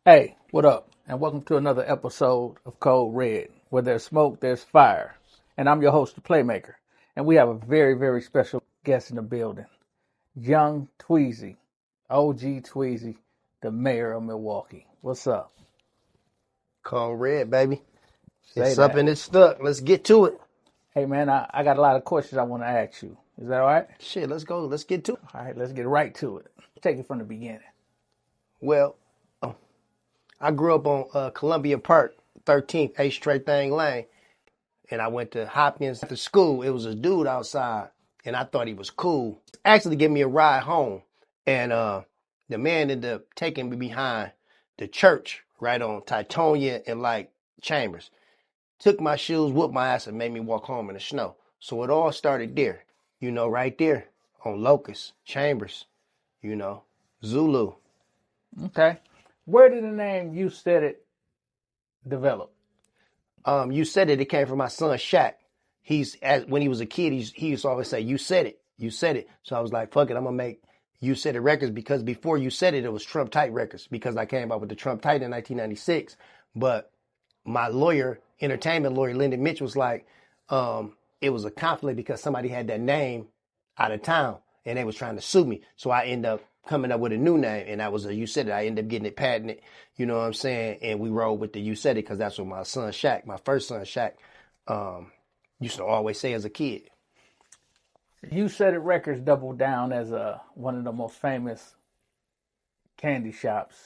Hey, what up? And welcome to another episode of Code Red. Where there's smoke, there's fire. And I'm your host, the Playmaker. And we have a very, very special guest in the building. Young Tweezy, OG Tweezy, the Mayor of Milwaukee. What's up? Code Red, baby. Say It's up that. and it's stuck. Let's get to it. Hey, man, I got a lot of questions I want to ask you. Is that all right? Shit, let's go. Let's get to it. All right, let's get right to it. Take it from the beginning. Well, I grew up on Columbia Park, 13th H Straight Thing Lane. And I went to Hopkins after school. It was a dude outside, and I thought he was cool. Actually, gave me a ride home. And the man ended up taking me behind the church right on Titonia and like Chambers. Took my shoes, whooped my ass, and made me walk home in the snow. So it all started there, right there on Locust, Chambers, Zulu. Okay. Where did the name You Said It develop? You said it came from my son Shaq. When he was a kid, he used to always say, "You said it, you said it." So I was like, "Fuck it, I'm gonna make You Said It records," because before You Said It, it was Trump Tight Records, because I came out with the Trump Tight in 1996. But my entertainment lawyer, Lyndon Mitch, was like, it was a conflict because somebody had that name out of town and they was trying to sue me. So I ended up coming up with a new name, and that was a You Said It. I ended up getting it patented, you know what I'm saying? And we rolled with the You Said It because that's what my son Shaq, my first son Shaq, used to always say as a kid. You Said It Records doubled down as one of the most famous candy shops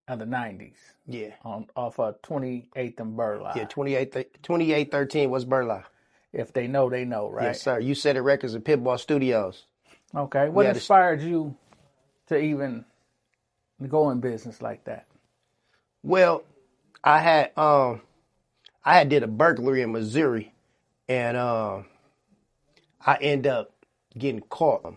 of the 90s. Yeah. Off of 28th and Burleigh. Yeah, 2813 was Burleigh. If they know, they know, right? Yes, sir. You Said It Records and Pitbull Studios. Okay. What inspired you to even go in business like that? Well, I had did a burglary in Missouri, and I ended up getting caught.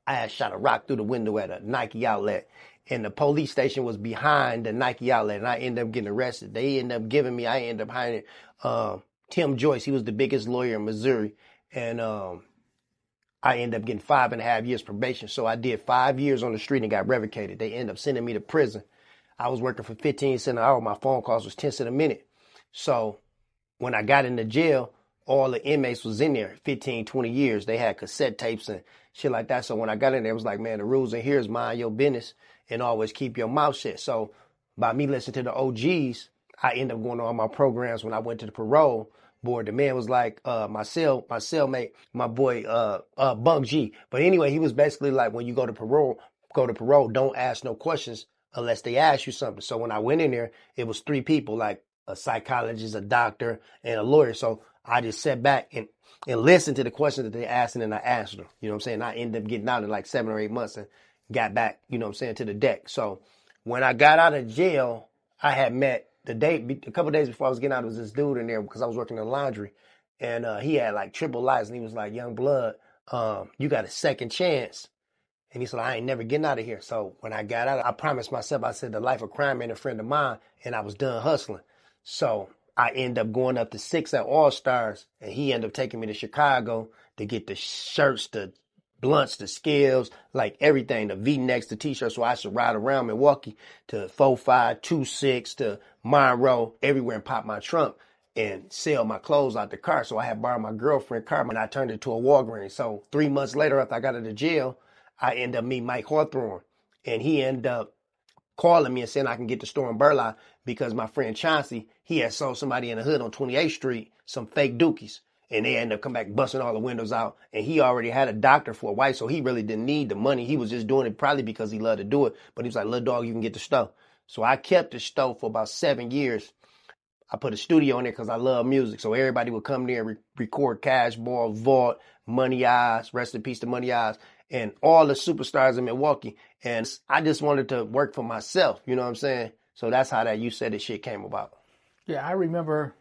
I had shot a rock through the window at a Nike outlet, and the police station was behind the Nike outlet, and I ended up getting arrested. They ended up I ended up hiring Tim Joyce. He was the biggest lawyer in Missouri, and I ended up getting 5.5 years probation. So I did 5 years on the street and got revocated. They ended up sending me to prison. I was working for 15 cents an hour. My phone calls was 10 cents a minute. So when I got into jail, all the inmates was in there 15, 20 years. They had cassette tapes and shit like that. So when I got in there, it was like, man, the rules in here is mind your business and always keep your mouth shut. So by me listening to the OGs, I ended up going to all my programs. When I went to the parole board, the man was like, my cellmate, my boy, Bunk G. But anyway, he was basically like, when you go to parole, don't ask no questions unless they ask you something. So when I went in there, it was 3 people, like a psychologist, a doctor, and a lawyer. So I just sat back and listened to the questions that they asked, and then I answered them. You know what I'm saying? I ended up getting out in like 7 or 8 months and got back, you know what I'm saying, to the deck. So when I got out of jail, I had met a couple of days before I was getting out, there was this dude in there because I was working in the laundry, and he had like triple lights, and he was like, "Young blood, you got a second chance." And he said, "I ain't never getting out of here." So when I got out, I promised myself, I said, the life of crime ain't a friend of mine, and I was done hustling. So I ended up going up to 6 at All Stars, and he ended up taking me to Chicago to get the shirts, the blunts, the scales, like everything, the V-necks, the T-shirts, so I should ride around Milwaukee to 45, 26, to Monroe, everywhere, and pop my trunk and sell my clothes out the car. So I had borrowed my girlfriend's car, and I turned it to a Walgreens. So 3 months later, after I got out of jail, I ended up meeting Mike Hawthorne, and he ended up calling me and saying I can get the store in Burleigh because my friend Chauncey, he had sold somebody in the hood on 28th Street some fake dookies. And they ended up coming back busting all the windows out. And he already had a doctor for a wife, so he really didn't need the money. He was just doing it probably because he loved to do it. But he was like, "Little dog, you can get the stove." So I kept the stove for about 7 years. I put a studio in there because I love music. So everybody would come there and record Cash Ball, Vault, Money Eyes, rest in peace to Money Eyes, and all the superstars in Milwaukee. And I just wanted to work for myself, you know what I'm saying? So that's how that You Said It shit came about. Yeah, I remember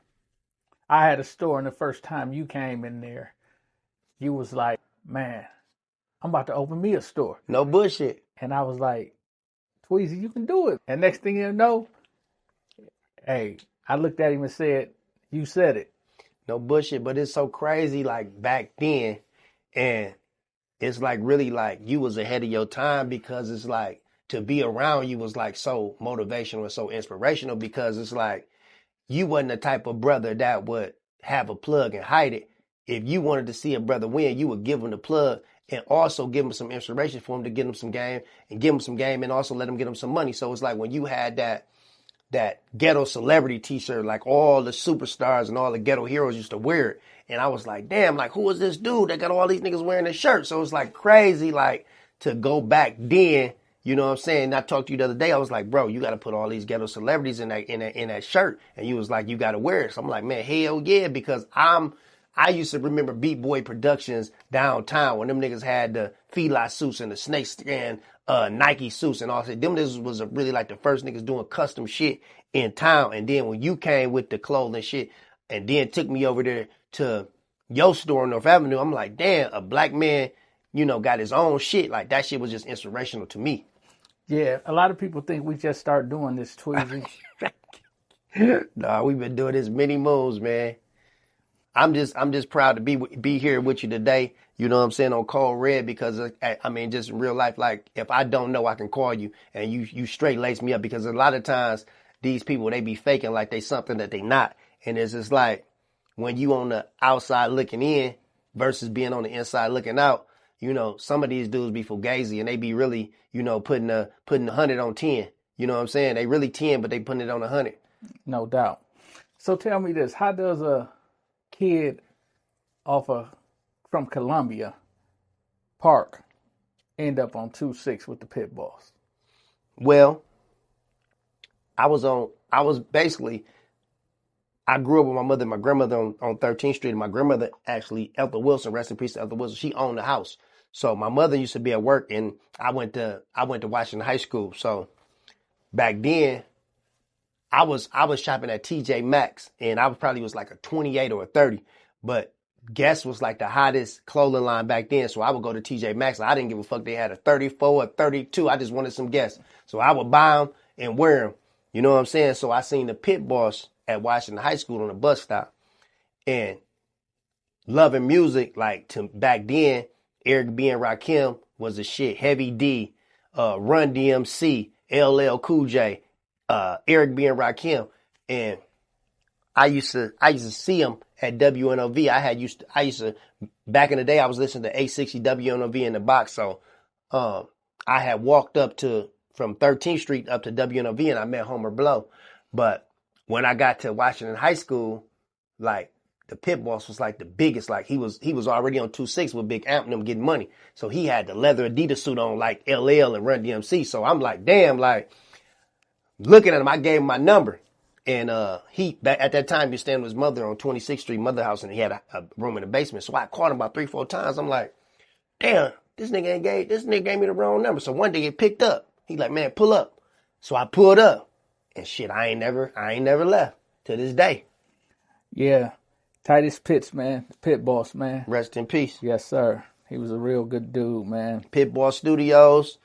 I had a store, and the first time you came in there, you was like, "Man, I'm about to open me a store." No bullshit. And I was like, "Tweezy, you can do it." And next thing you know, hey, I looked at him and said, "You said it." No bullshit, but it's so crazy, like back then, and it's like really like you was ahead of your time, because it's like to be around you was like so motivational and so inspirational because it's like you wasn't the type of brother that would have a plug and hide it. If you wanted to see a brother win, you would give him the plug and also give him some inspiration for him to get him some game and give him some game and also let him get him some money. So it's like when you had that ghetto celebrity t-shirt, like all the superstars and all the ghetto heroes used to wear it. And I was like, damn, like who is this dude that got all these niggas wearing this shirt? So it's like crazy, like to go back then, you know what I'm saying? I talked to you the other day. I was like, bro, you got to put all these ghetto celebrities in that shirt. And you was like, you got to wear it. So I'm like, man, hell yeah, because I used to remember Beat Boy Productions downtown when them niggas had the feline suits and the snakeskin Nike suits and all that. Them niggas was really like the first niggas doing custom shit in town. And then when you came with the clothing shit and then took me over there to your store on North Avenue, I'm like, damn, a black man, you know, got his own shit. Like that shit was just inspirational to me. Yeah, a lot of people think we just start doing this, Tweezy. Nah, we've been doing this many moons, man. I'm just proud to be here with you today. You know what I'm saying, on Code Red, because I mean, just in real life, like if I don't know, I can call you and you straight lace me up, because a lot of times these people, they be faking like they something that they not. And it's just like when you on the outside looking in versus being on the inside looking out, you know, some of these dudes be fugazi and they be really, you know, putting 100 on 10. You know what I'm saying? They really 10, but they putting it on 100. No doubt. So tell me this, how does a kid from Columbia Park end up on 2-6 with the pit boss? Well, I grew up with my mother and my grandmother on 13th Street. And my grandmother, actually, Ethel Wilson, rest in peace to Ethel Wilson, she owned the house. So my mother used to be at work and I went to Washington High School. So back then, I was shopping at TJ Maxx and I probably was like a 28 or a 30, but Guess was like the hottest clothing line back then. So I would go to TJ Maxx. I didn't give a fuck they had a 34 or 32. I just wanted some Guess. So I would buy them and wear them. You know what I'm saying? So I seen the pit boss at Washington High School on the bus stop, and loving music, like to back then, Eric B and Rakim was the shit. Heavy D, Run DMC, LL Cool J, Eric B and Rakim, and I used to see him at WNOV. I used to back in the day I was listening to 860 WNOV in the box. So I had walked from 13th Street up to WNOV and I met Homer Blow. But when I got to Washington High School, like the pit boss was like the biggest. Like he was already on 2-6 with Big Amp and them getting money. So he had the leather Adidas suit on like LL and Run DMC. So I'm like, damn, like looking at him, I gave him my number. And he, at that time, he was staying with his mother on 26th Street, mother house, and he had a room in the basement. So I called him about 3-4 times. I'm like, damn, this nigga gave me the wrong number. So one day it picked up. He like, man, pull up. So I pulled up, and shit, I ain't never left to this day. Yeah, Titus Pitts, man, pit boss, man. Rest in peace. Yes, sir. He was a real good dude, man. Pit Boss Studios,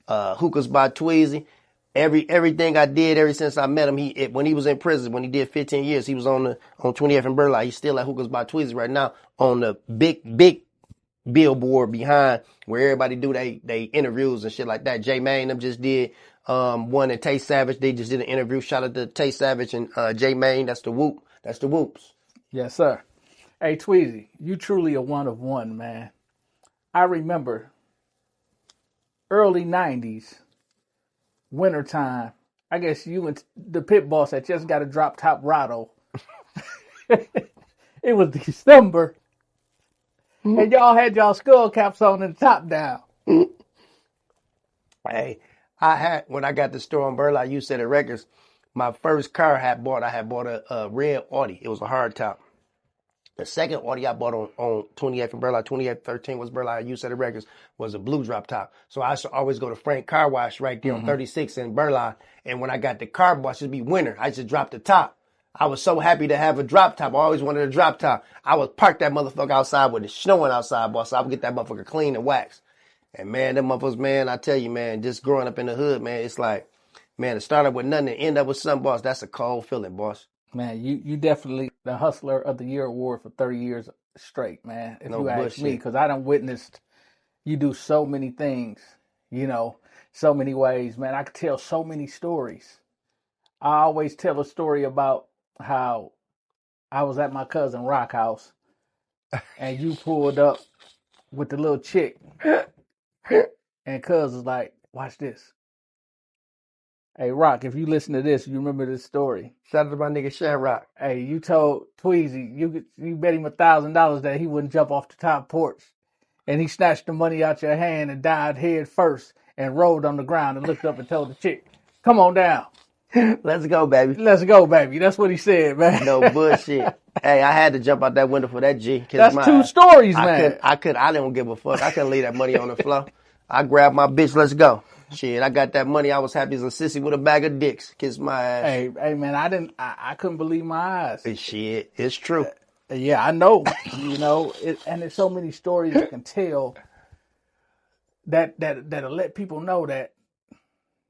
Hookahs by Tweezy. Everything I did ever since I met him, when he was in prison, when he did 15 years, he was on 20th and Burleigh. He's still at Hookahs by Tweezy right now on the big billboard behind where everybody do they interviews and shit like that. J Mane them just did one, and Tay Savage, they just did an interview. Shout out to Tay Savage and J Mane. That's the whoop. That's the whoops. Yes, sir. Hey, Tweezy, you truly a one of one, man. I remember early 90s, wintertime. I guess you and the pit boss had just got a drop top Rado. It was December. And y'all had y'all skull caps on and the top down. Hey, when I got the store on Burleigh, you said it records. My first car I had bought a red Audi. It was a hard top. The second Audi I bought on 28th and Burleigh, 2813 was Burleigh, you said the records, was a blue drop top. So I used to always go to Frank Car Wash right there on 36 in Burleigh. And when I got the car wash, it'd be winter. I just dropped the top. I was so happy to have a drop top. I always wanted a drop top. I would park that motherfucker outside when it's snowing outside, boss. So I would get that motherfucker clean and waxed. And man, them motherfuckers, man, I tell you, man, just growing up in the hood, man, it's like, man, to start up with nothing and end up with something, boss, that's a cold feeling, boss. Man, you definitely the Hustler of the Year award for 30 years straight, man. If no you ask me, because I done witnessed you do so many things, you know, so many ways, man. I could tell so many stories. I always tell a story about how I was at my cousin Rock house and you pulled up with the little chick and cuz was like, watch this. Hey Rock, if you listen to this, you remember this story. Shout out to my nigga Shamrock. Hey, you told Tweezy you bet him $1,000 that he wouldn't jump off the top porch. And he snatched the money out your hand and dived head first and rolled on the ground and looked up and told the chick, come on down. Let's go, baby. Let's go, baby. That's what he said, man. No bullshit. Hey, I had to jump out that window for that G. That's two stories, man. I didn't give a fuck. I couldn't leave that money on the floor. I grabbed my bitch, let's go. Shit, I got that money. I was happy as a sissy with a bag of dicks. Kiss my ass. Hey, man, I couldn't believe my eyes. Shit, it's true. Yeah, I know. And there's so many stories I can tell that'll let people know that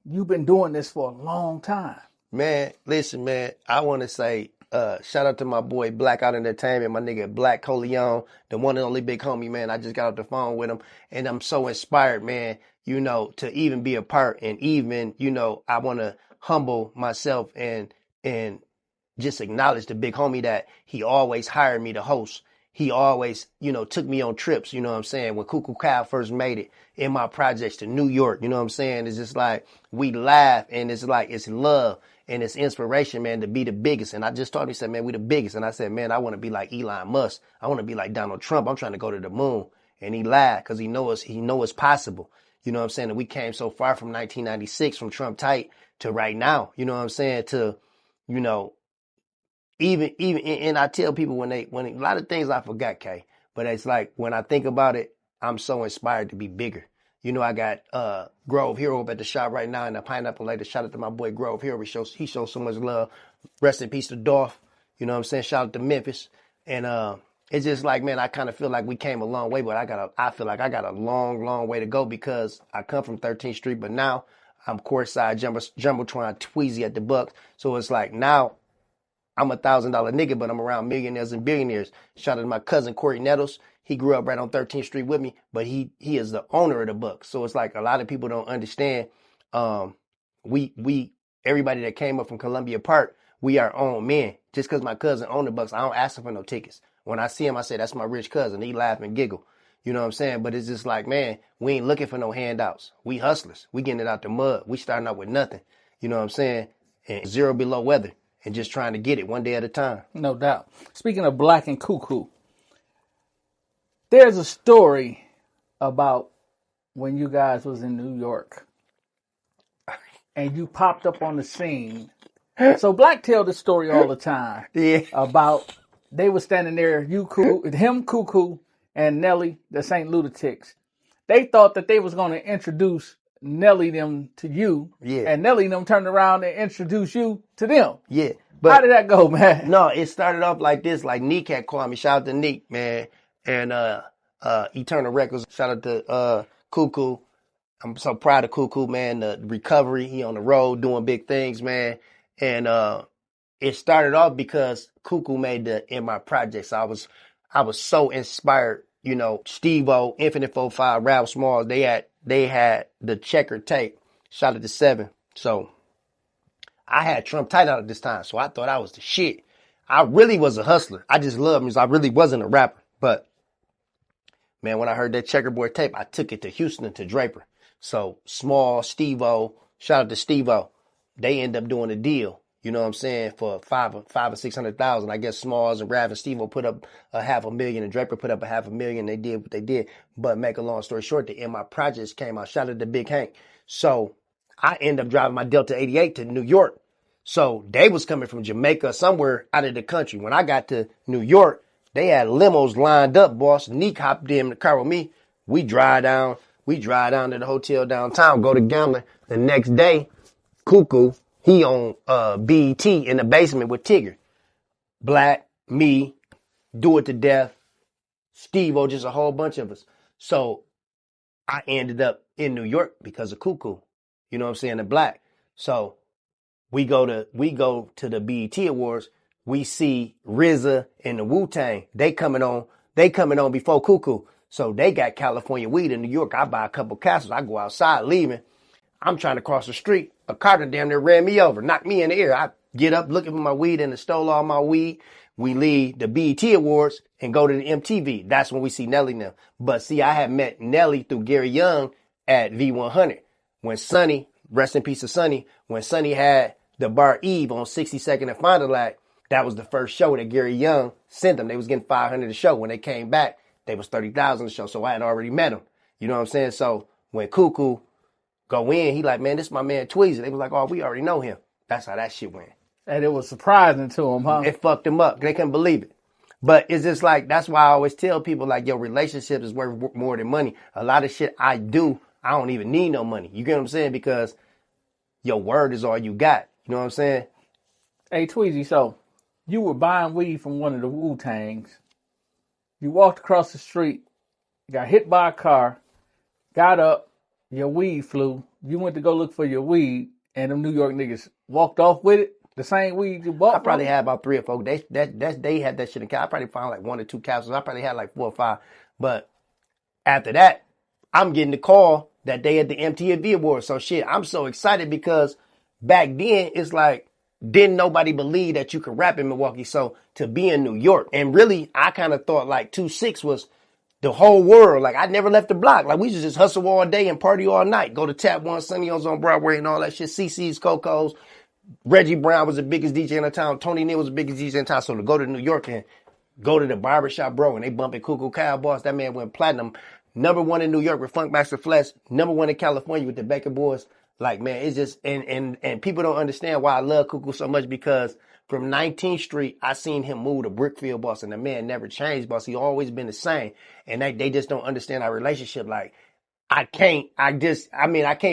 you've been doing this for a long time. Man, listen, man, I want to say shout out to my boy Blackout Entertainment, my nigga Black Coleon, the one and only big homie, man. I just got off the phone with him, and I'm so inspired, man, to even be a part, and even, I want to humble myself and just acknowledge the big homie that he always hired me to host. He always, took me on trips, you know what I'm saying? When Cuckoo Cow first made it in my projects to New York, you know what I'm saying? It's just like, we laugh, and it's like, it's love and it's inspiration, man, to be the biggest. And I just told him, he said, man, we the biggest. And I said, man, I want to be like Elon Musk. I want to be like Donald Trump. I'm trying to go to the moon. And he laughed because he know it's possible. You know what I'm saying? And we came so far from 1996, from Trump tight to right now, you know what I'm saying? To, even, and I tell people when a lot of things I forgot, Kay, but it's like, when I think about it, I'm so inspired to be bigger. I got Grove Hero up at the shop right now in the Pineapple Later. Shout out to my boy Grove Hero. He shows so much love. Rest in peace to Dolph. You know what I'm saying? Shout out to Memphis. And it's just like, man, I kind of feel like we came a long way, but I feel like I got a long, long way to go because I come from 13th Street, but now I'm courtside Jumbotron Tweezy at the Bucks. So it's like now I'm $1,000 nigga, but I'm around millionaires and billionaires. Shout out to my cousin Corey Nettles. He grew up right on 13th Street with me, but he is the owner of the Bucks. So it's like a lot of people don't understand. We everybody that came up from Columbia Park, we are own men. Just because my cousin owned the Bucks, I don't ask him for no tickets. When I see him, I say, that's my rich cousin. He laugh and giggle. You know what I'm saying? But it's just like, man, we ain't looking for no handouts. We hustlers. We getting it out the mud. We starting out with nothing. You know what I'm saying? And zero below weather. And just trying to get it one day at a time. No doubt. Speaking of Black and Cuckoo, there's a story about when you guys was in New York and you popped up on the scene. So Black tell the story all the time. Yeah. About they were standing there, Cuckoo, and Nelly, the Saint Lunatics. They thought that they was going to introduce Nelly them to you. Yeah. And Nelly them turned around and introduced you to them. Yeah. But how did that go, man? No, it started off like this. Like Neek had called me. Shout out to Neek, man. And Eternal Records. Shout out to Cuckoo. I'm so proud of Cuckoo, man. The recovery. He on the road doing big things, man. And it started off because Cuckoo made in my projects. I was so inspired. Steve-O, Infinite 4-5, Ralph Smalls. They had the checker tape. Shout out to 7. So I had Trump tight out at this time, so I thought I was the shit. I really was a hustler. I just loved music. I really wasn't a rapper. But, man, when I heard that checkerboard tape, I took it to Houston, to Draper. So, Small, Steve-O, shout out to Steve-O. They end up doing a deal, you know what I'm saying, for five or 600,000. I guess Smalls and Rav and Steve-O put up $500,000 and Draper put up $500,000. They did what they did. But make a long story short, the In My Projects came out. Shout out to Big Hank. So, I end up driving my Delta 88 to New York. So they was coming from Jamaica, somewhere out of the country. When I got to New York, they had limos lined up, boss. Neek hopped in the car with me. We drive down to the hotel downtown, go to gambling. The next day, Cuckoo, he on BET in the basement with Tigger. Black, me, Do It to Death, Steve-O, just a whole bunch of us. So I ended up in New York because of Cuckoo. You know what I'm saying? The Black. So we go to the BET Awards. We see RZA and the Wu-Tang. They coming on before Cuckoo. So they got California weed in New York. I buy a couple castles. I go outside leaving. I'm trying to cross the street. A car damn near ran me over, knocked me in the ear. I get up looking for my weed and it stole all my weed. We leave the BET Awards and go to the MTV. That's when we see Nelly now. But see, I had met Nelly through Gary Young at V100. When Sonny, rest in peace of Sonny, when Sonny had the Bar Eve on 62nd and Fond du Lac, that was the first show that Gary Young sent them. They was getting 500 a show. When they came back, they was 30,000 a show. So I had already met him. You know what I'm saying? So when Cuckoo go in, he like, man, this is my man Tweezy. They was like, oh, we already know him. That's how that shit went. And it was surprising to him, huh? It fucked him up. They couldn't believe it. But it's just like, that's why I always tell people, like, your relationship is worth more than money. A lot of shit I do, I don't even need no money. You get what I'm saying? Because your word is all you got. You know what I'm saying? Hey, Tweezy, so you were buying weed from one of the Wu-Tangs. You walked across the street, got hit by a car, got up, your weed flew. You went to go look for your weed, and them New York niggas walked off with it. The same weed you bought. I probably had about 3 or 4. They had that shit in. I probably found like 1 or 2 capsules. I probably had like 4 or 5. But after that, I'm getting the call that day at the MTV Awards. So shit, I'm so excited because back then it's like didn't nobody believe that you could rap in Milwaukee. So to be in New York, and really I kind of thought like 2-6 was the whole world. Like I never left the block. Like we used to just hustle all day and party all night. Go to Tap One, Sunny's on Broadway and all that shit. CC's, Coco's. Reggie Brown was the biggest DJ in the town. Tony Neal was the biggest DJ in town. So to go to New York and go to the barbershop, bro, and they bumping Cuckoo Cowboys, that man went platinum. #1 in New York with Funkmaster Flesh. #1 in California with the Baker Boys. Like, man, it's just, and people don't understand why I love Cuckoo so much because from 19th Street, I seen him move to Brickfield, boss, and the man never changed, boss. He always been the same. And they just don't understand our relationship. Like, I can't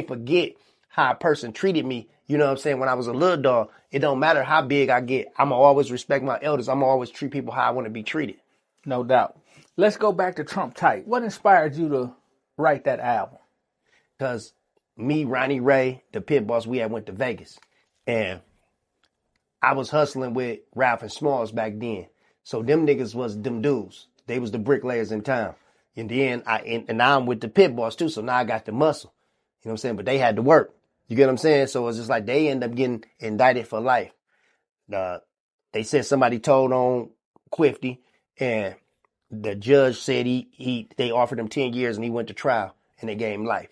forget how a person treated me. You know what I'm saying? When I was a little dog, it don't matter how big I get. I'm going to always respect my elders. I'm going to always treat people how I want to be treated. No doubt. Let's go back to Trump Tight. What inspired you to write that album? Because me, Ronnie Ray, the pit boss, we had went to Vegas. And I was hustling with Ralph and Smalls back then. So them niggas was them dudes. They was the bricklayers in town. And then now I'm with the pit boss too. So now I got the muscle. You know what I'm saying? But they had to work. You get what I'm saying? So it's just like they end up getting indicted for life. They said somebody told on Quifty, and the judge said they offered him 10 years and he went to trial and they gave him life.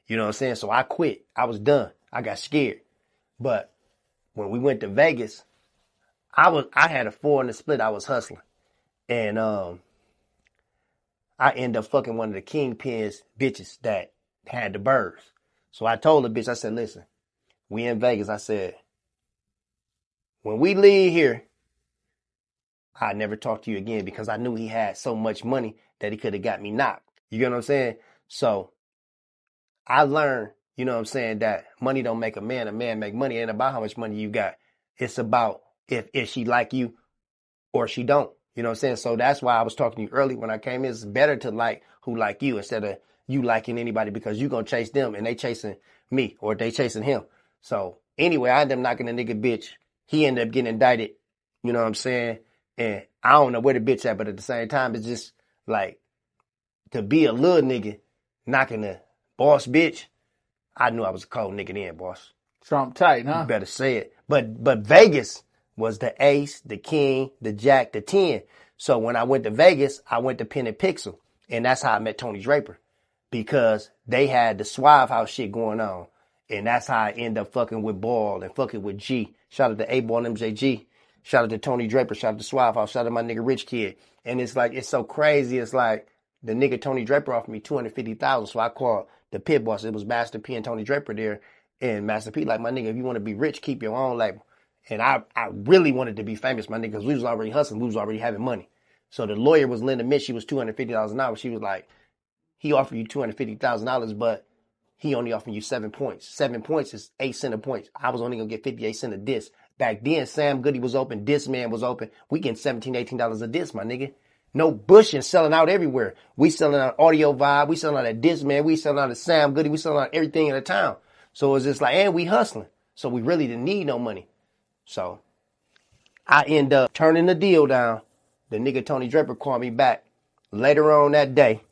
You know what I'm saying? So I quit. I was done. I got scared. But when we went to Vegas, I had a 4 in the split. I was hustling. And I ended up fucking one of the kingpins bitches that had the birds. So I told the bitch, I said, listen, we in Vegas. I said, when we leave here, I never talk to you again because I knew he had so much money that he could have got me knocked. You get what I'm saying? So I learned, you know what I'm saying, that money don't make a man make money. It ain't about how much money you got. It's about if she like you or she don't. You know what I'm saying? So that's why I was talking to you early when I came in. It's better to like who like you instead of you liking anybody because you going to chase them and they chasing me or they chasing him. So anyway, I ended up knocking the nigga bitch. He ended up getting indicted. You know what I'm saying? And I don't know where the bitch at, but at the same time, it's just like to be a little nigga knocking the boss bitch. I knew I was a cold nigga then, boss. Trump Tight, huh? You better say it. But Vegas was the ace, the king, the jack, the 10. So when I went to Vegas, I went to Pen and Pixel. And that's how I met Tony Draper. Because they had the Suave House shit going on. And that's how I ended up fucking with Ball and fucking with G. Shout out to A-Ball and MJG. Shout out to Tony Draper. Shout out to Suave House. Shout out to my nigga Rich Kid. And it's like, it's so crazy. It's like the nigga Tony Draper offered me $250,000. So I called the pit boss. It was Master P and Tony Draper there. And Master P like, my nigga, if you want to be rich, keep your own label. And I really wanted to be famous, my nigga, because we was already hustling. We was already having money. So the lawyer was Linda Mitch. She was $250 an hour. She was like, he offered you $250,000, but he only offered you 7 points. 7 points is 8 cents a point. I was only going to get 58 cents a disc. Back then, Sam Goody was open. Disc Man was open. We getting $17, $18 a disc, my nigga. No bushing, selling out everywhere. We selling out Audio Vibe. We selling out at Disc Man. We selling out at Sam Goody. We selling out everything in the town. So it's just like, and we hustling. So we really didn't need no money. So I end up turning the deal down. The nigga Tony Draper called me back later on that day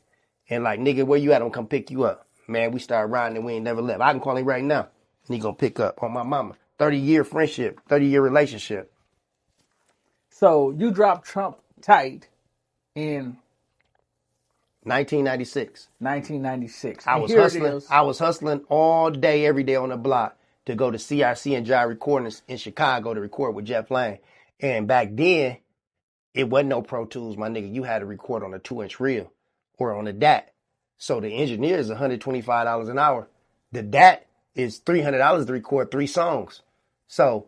and like, nigga, where you at? I'm gonna come pick you up. man, we started riding and we ain't never left. I can call him right now and he gonna pick up on my mama. 30-year friendship, 30-year relationship. So you dropped Trump Tight in 1996. 1996. I And was here it hustling. is. I was hustling all day, every day on the block to go to CRC and Jive Recordings in Chicago to record with Jeff Lane. And back then, it wasn't no Pro Tools, my nigga. You had to record on a 2-inch reel or on a DAT. So the engineer is $125 an hour. The DAT is $300 to record 3 songs. So,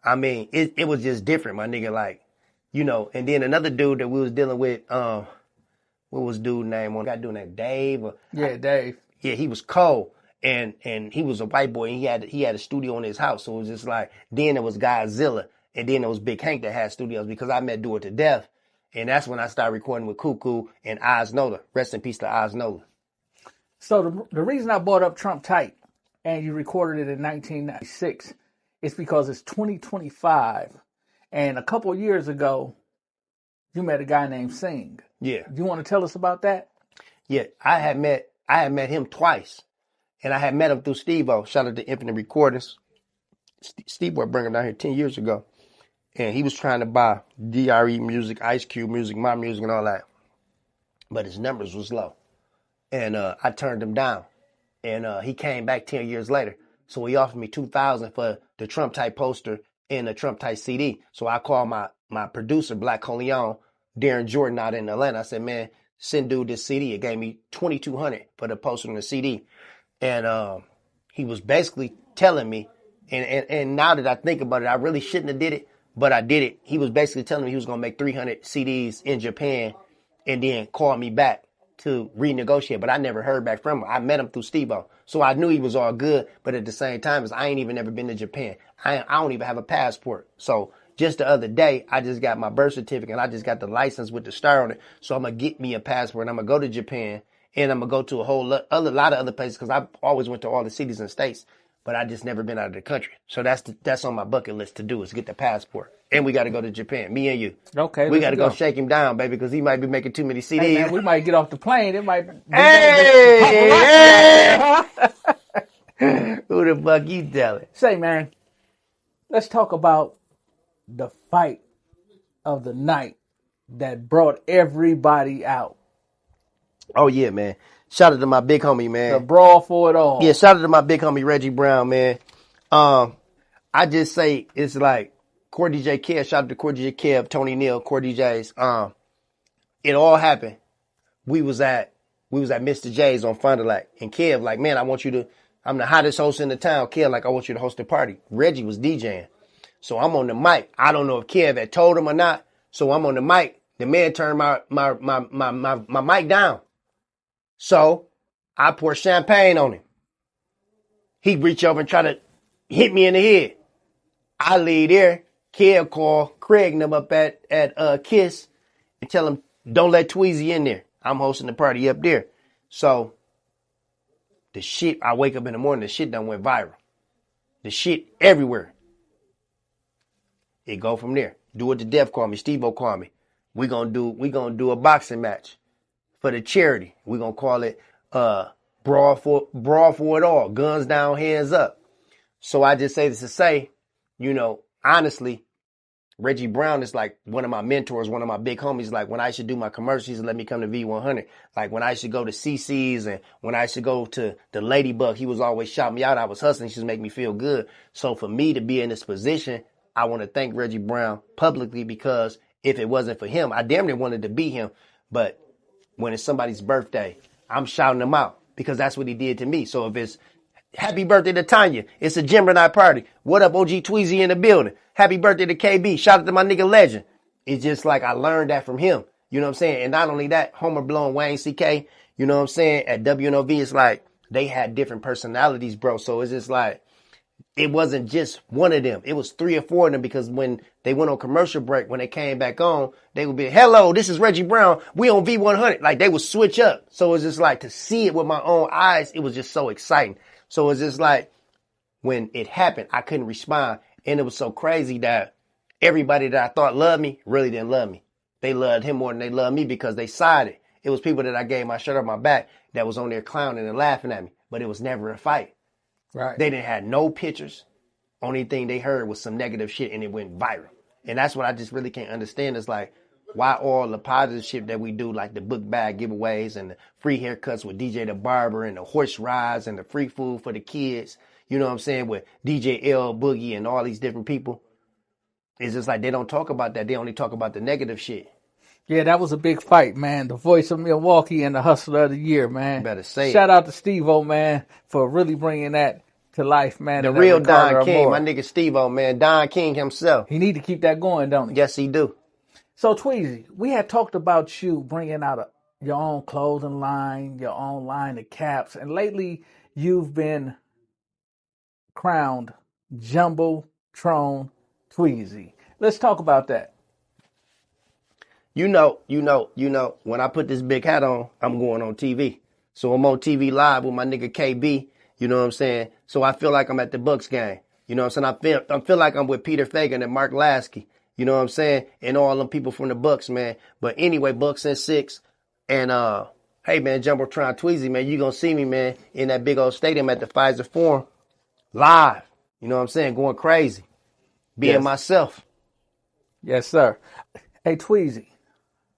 I mean, it was just different, my nigga. Like, you know, and then another dude that we was dealing with, what was dude's name? One guy doing that, Dave? Dave. Yeah, he was cold. And he was a white boy, and he had a studio in his house. So it was just like, then it was Godzilla, and then it was Big Hank that had studios because I met Do It to Death. And that's when I started recording with Cuckoo and Oz Nola. Rest in peace to Oz Nola. So the reason I brought up Trump Tight and you recorded it in 1996 is because it's 2025. And a couple of years ago, you met a guy named Singh. Yeah. Do you want to tell us about that? Yeah, I had met him twice. And I had met him through Steve-O. Shout out to Infinite Recordings. Steve-O brought him down here 10 years ago. And he was trying to buy DRE music, Ice Cube music, my music, and all that. But his numbers was low. And I turned him down. And he came back 10 years later. So he offered me $2,000 for the Trump Type poster and the Trump Type CD. So I called my producer, Black Coleon, Darren Jordan out in Atlanta. I said, man, send dude this CD. It gave me $2,200 for the poster and the CD. And he was basically telling me, and now that I think about it, I really shouldn't have did it, but I did it. He was basically telling me he was going to make 300 CDs in Japan and then call me back to renegotiate. But I never heard back from him. I met him through Steve-O. So I knew he was all good. But at the same time, I ain't even never been to Japan. I don't even have a passport. So just the other day, I just got my birth certificate and I just got the license with the star on it. So I'm going to get me a passport and I'm going to go to Japan. And I'm going to go to a whole lot of other places because I always went to all the cities and states, but I just never been out of the country. So that's on my bucket list to do is get the passport. And we got to go to Japan, me and you. Okay. We got to go shake him down, baby, because he might be making too many CDs. Hey, man, we might get off the plane. It might be. Hey! Who the fuck you telling? Say, man, let's talk about the fight of the night that brought everybody out. Oh, yeah, man. Shout out to my big homie, man. The brawl for it all. Yeah, shout out to my big homie, Reggie Brown, man. I just say it's like Core DJ Kev. Shout out to Core DJ Kev, Tony Neal, Core DJs. It all happened. We was at Mr. J's on Fond du Lac. And Kev, like, man, I'm the hottest host in the town. Kev, like, I want you to host a party. Reggie was DJing. So I'm on the mic. I don't know if Kev had told him or not. So I'm on the mic. The man turned my mic down. So I pour champagne on him. He reach over and try to hit me in the head. I leave there. Kev call Craig and them up at Kiss and tell him, don't let Tweezy in there. I'm hosting the party up there. So the shit, I wake up in the morning, the shit done went viral. The shit everywhere. It go from there. Do It to Death call me. Steve-O call me. We gonna do a boxing match for the charity. We gonna call it brawl for it all. Guns down, hands up. So I just say this to say, you know, honestly, Reggie Brown is like one of my mentors, one of my big homies. Like when I should do my commercials and let me come to V100. Like when I should go to CC's and when I should go to the Ladybug, he was always shouting me out. I was hustling. He just make me feel good. So for me to be in this position, I want to thank Reggie Brown publicly because if it wasn't for him, I damn near wanted to be him. But when it's somebody's birthday, I'm shouting him out because that's what he did to me. So if it's happy birthday to Tanya, it's a Gemini party. What up, OG Tweezy in the building? Happy birthday to KB. Shout out to my nigga Legend. It's just like I learned that from him. You know what I'm saying? And not only that, Homer blowing Wayne CK, you know what I'm saying? At WNOV, it's like they had different personalities, bro. So it's just like, it wasn't just one of them. It was 3 or 4 of them because when they went on commercial break, when they came back on, they would be, hello, this is Reggie Brown. We on V100. Like they would switch up. So it's just like to see it with my own eyes. It was just so exciting. So it's just like when it happened, I couldn't respond. And it was so crazy that everybody that I thought loved me really didn't love me. They loved him more than they loved me because they sided. It was people that I gave my shirt off my back that was on there clowning and laughing at me, but it was never a fight. Right. They didn't have no pictures. Only thing they heard was some negative shit and it went viral. And that's what I just really can't understand is like, why all the positive shit that we do, like the book bag giveaways and the free haircuts with DJ the Barber and the horse rides and the free food for the kids, you know what I'm saying, with DJ L Boogie and all these different people. It's just like they don't talk about that. They only talk about the negative shit. Yeah, that was a big fight, man. The voice of Milwaukee and the hustler of the year, man. You better say Shout out to Steve-O, man, for really bringing that to life, man. The real Don King, my nigga Steve-O, man. Don King himself. He need to keep that going, don't he? Yes, he do. So, Tweezy, we had talked about you bringing out your own clothing line, your own line of caps, and lately you've been crowned Jumbotron Tweezy. Let's talk about that. You know, when I put this big hat on, I'm going on TV. So I'm on TV live with my nigga KB, you know what I'm saying? So I feel like I'm at the Bucks game. You know what I'm saying? I feel like I'm with Peter Fagan and Mark Lasky, you know what I'm saying? And all them people from the Bucks, man. But anyway, Bucks and 6. And hey man, Jumbotron Tweezy, man, you gonna see me, man, in that big old stadium at the Pfizer Forum. Live. You know what I'm saying? Going crazy. Being myself. Yes, sir. Hey, Tweezy,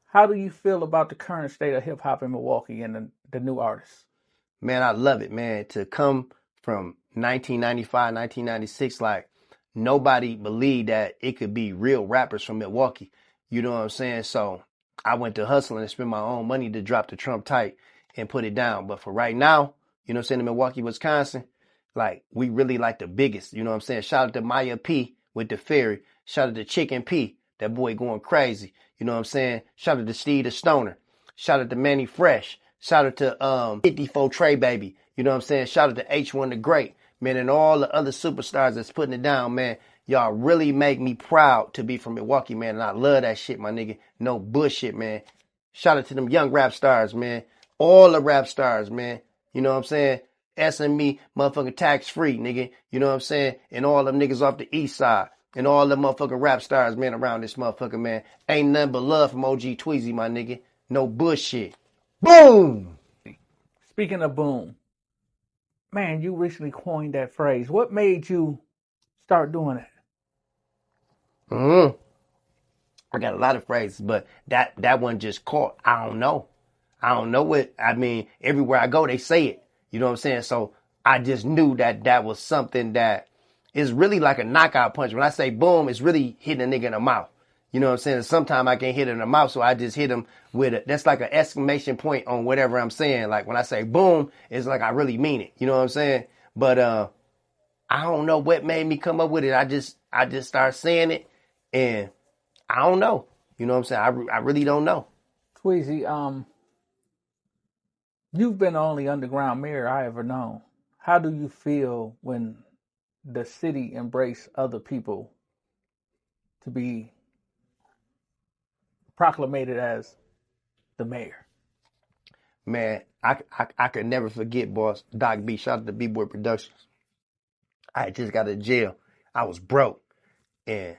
how do you feel about the current state of hip hop in Milwaukee and the new artists? Man, I love it, man. To come from 1995, 1996, like nobody believed that it could be real rappers from Milwaukee. You know what I'm saying? So I went to hustling and spend my own money to drop the Trump tight and put it down. But for right now, you know what I'm saying, in Milwaukee, Wisconsin, like we really like the biggest. You know what I'm saying? Shout out to Maya P with the ferry. Shout out to Chicken P. That boy going crazy. You know what I'm saying? Shout out to Steve the Stoner. Shout out to Manny Fresh. Shout out to 54 Trey Baby. You know what I'm saying? Shout out to H1 the Great. Man, and all the other superstars that's putting it down, man. Y'all really make me proud to be from Milwaukee, man. And I love that shit, my nigga. No bullshit, man. Shout out to them young rap stars, man. All the rap stars, man. You know what I'm saying? SME, motherfucking tax free, nigga. You know what I'm saying? And all them niggas off the east side. And all the motherfucking rap stars, man, around this motherfucker, man. Ain't nothing but love from OG Tweezy, my nigga. No bullshit. Boom! Speaking of boom, man, you recently coined that phrase. What made you start doing it? I got a lot of phrases, but that one just caught. I don't know. I don't know what, I mean, everywhere I go, they say it. You know what I'm saying? So I just knew that was something that is really like a knockout punch. When I say boom, it's really hitting a nigga in the mouth. You know what I'm saying? Sometimes I can't hit him in the mouth, so I just hit him with that's like an exclamation point on whatever I'm saying. Like when I say boom, it's like I really mean it. You know what I'm saying? But I don't know what made me come up with it. I just started saying it, and I don't know. You know what I'm saying? I really don't know. Tweezy, you've been the only underground mayor I ever known. How do you feel when the city embrace other people to be proclamated as the mayor? Man, I could never forget, boss. Doc B, shout out to B-Boy Productions. I had just got out of jail. I was broke. And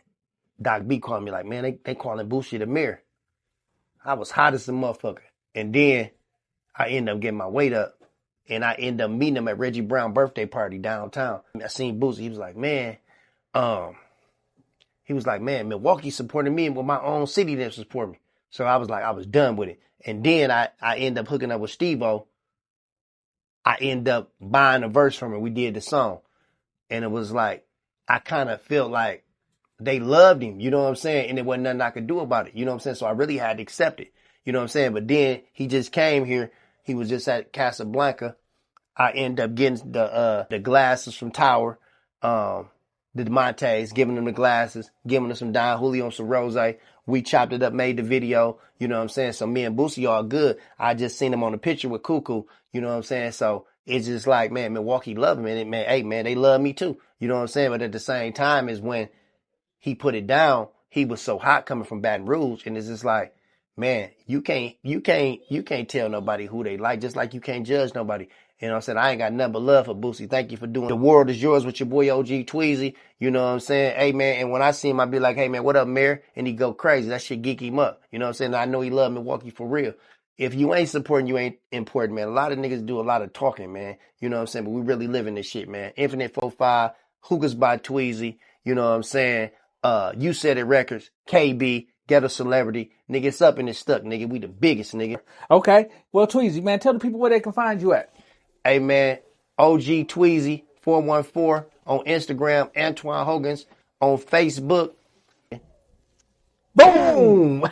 Doc B called me like, man, they calling Boosie the mayor. I was hot as a motherfucker. And then I ended up getting my weight up. And I ended up meeting him at Reggie Brown birthday party downtown. I seen Boosie. He was like, man, Milwaukee supported me and with my own city didn't support me. So I was like, I was done with it. And then I ended up hooking up with Steve-O. I ended up buying a verse from him. We did the song. And it was like, I kind of felt like they loved him, you know what I'm saying? And there wasn't nothing I could do about it, you know what I'm saying? So I really had to accept it, you know what I'm saying? But then he just came here. He was just at Casablanca. I ended up getting the glasses from Tower, the Montes, giving them the glasses, giving them some Don Julio and some Rose. We chopped it up, made the video, you know what I'm saying? So me and Boosie all good. I just seen him on the picture with Cuckoo, you know what I'm saying? So it's just like, man, Milwaukee love him. And man, hey, man, they love me too, you know what I'm saying? But at the same time is when he put it down, he was so hot coming from Baton Rouge. And it's just like, man, you can't tell nobody who they like, just like you can't judge nobody. You know what I'm saying? I ain't got nothing but love for Boosie. Thank you for doing The World Is Yours with your boy OG Tweezy. You know what I'm saying? Hey, man, and when I see him, I be like, hey, man, what up, Mayor? And he go crazy. That shit geek him up. You know what I'm saying? I know he love Milwaukee for real. if you ain't supporting, you ain't important, man. A lot of niggas do a lot of talking, man. You know what I'm saying? But we really living this shit, man. Infinite 45, Hookahs by Tweezy. You know what I'm saying? You Said It Records, KB, Ghetto Celebrity. Nigga, it's up and it's stuck, nigga. We the biggest, nigga. Okay. Well, Tweezy, man, tell the people where they can find you at. Hey, man, OG Tweezy 414 on Instagram, Antoine Hogans on Facebook. Boom!